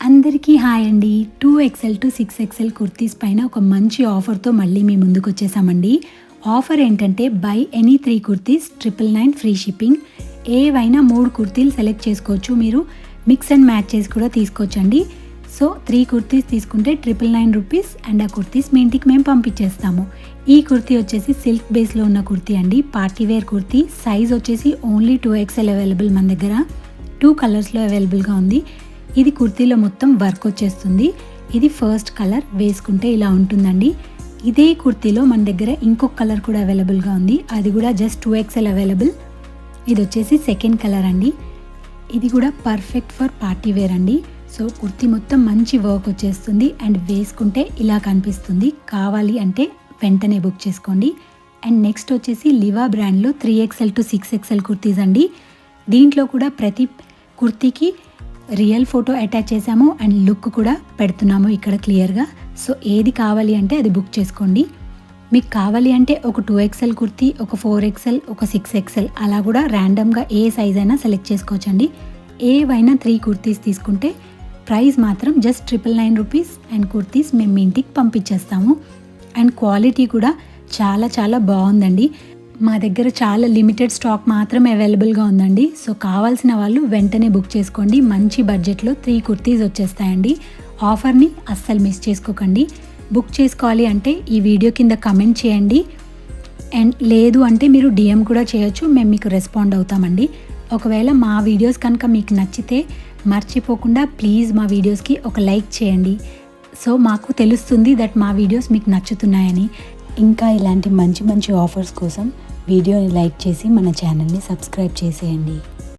అందరికీ హాయ్ అండి. 2XL to 6XL kurtis పైన ఒక మంచి ఆఫర్తో మళ్ళీ మీ ముందుకు వచ్చేసామండి. ఆఫర్ ఏంటంటే by any 3 kurtis 999 free shipping. ఏవైనా 3 కుర్తీలు సెలెక్ట్ చేసుకోవచ్చు. మీరు మిక్స్ అండ్ మ్యాచ్ చేసి కూడా తీసుకోవచ్చండి. సో 3 కుర్తీస్ తీసుకుంటే 999 రూపీస్ అండ్ ఆ కుర్తీస్ మీ ఇంటికి మేము పంపించేస్తాము. ఈ కుర్తీ వచ్చేసి సిల్క్ బేస్లో ఉన్న కుర్తీ అండి. Party wear kurti. సైజ్ వచ్చేసి ఓన్లీ 2XL అవైలబుల్ మన దగ్గర. 2 కలర్స్లో అవైలబుల్గా ఉంది. ఇది కుర్తీలో మొత్తం వర్క్ వచ్చేస్తుంది. ఇది ఫస్ట్ కలర్, వేసుకుంటే ఇలా ఉంటుందండి. ఇదే కుర్తీలో మన దగ్గర ఇంకొక కలర్ కూడా అవైలబుల్గా ఉంది. అది కూడా జస్ట్ 2XL అవైలబుల్. ఇది వచ్చేసి సెకండ్ కలర్ అండి. ఇది కూడా పర్ఫెక్ట్ ఫర్ పార్టీ వేర్ అండి. సో కుర్తీ మొత్తం మంచి వర్క్ వచ్చేస్తుంది అండ్ వేసుకుంటే ఇలా కనిపిస్తుంది. కావాలి అంటే వెంటనే బుక్ చేసుకోండి. అండ్ నెక్స్ట్ వచ్చేసి లివా బ్రాండ్లో 3XL టు 6XL కుర్తీస్ అండి. దీంట్లో కూడా ప్రతి కుర్తీకి రియల్ ఫోటో అటాచ్ చేసాము అండ్ లుక్ కూడా పెడుతున్నాము ఇక్కడ క్లియర్గా. సో ఏది కావాలి అంటే అది బుక్ చేసుకోండి. మీకు కావాలి అంటే ఒక 2XL కుర్తీ, ఒక 4XL, ఒక 6XL అలా కూడా ర్యాండమ్గా ఏ సైజ్ అయినా సెలెక్ట్ చేసుకోవచ్చండి. ఏవైనా 3 కుర్తీస్ తీసుకుంటే ప్రైస్ మాత్రం జస్ట్ 999 రూపీస్ అండ్ కుర్తీస్ మేము మీ ఇంటికి పంపించేస్తాము. అండ్ క్వాలిటీ కూడా చాలా చాలా బాగుందండి. మా దగ్గర చాలా లిమిటెడ్ స్టాక్ మాత్రమే అవైలబుల్గా ఉందండి. సో కావాల్సిన వాళ్ళు వెంటనే బుక్ చేసుకోండి. మంచి బడ్జెట్లో 3 కుర్తీస్ వచ్చేస్తాయండి. ఆఫర్ని అస్సలు మిస్ చేసుకోకండి. బుక్ చేసుకోవాలి అంటే ఈ వీడియో కింద కమెంట్ చేయండి. అండ్ లేదు అంటే మీరు DM కూడా చేయొచ్చు. మేము మీకు రెస్పాండ్ అవుతామండి. ఒకవేళ మా వీడియోస్ కనుక మీకు నచ్చితే మర్చిపోకుండా ప్లీజ్ మా వీడియోస్కి ఒక లైక్ చేయండి. సో మాకు తెలుస్తుంది దట్ మా వీడియోస్ మీకు నచ్చుతున్నాయని. ఇంకా ఇలాంటి మంచి మంచి ఆఫర్స్ కోసం వీడియోని లైక్ చేసి మన ఛానల్ని సబ్స్క్రైబ్ చేసేయండి.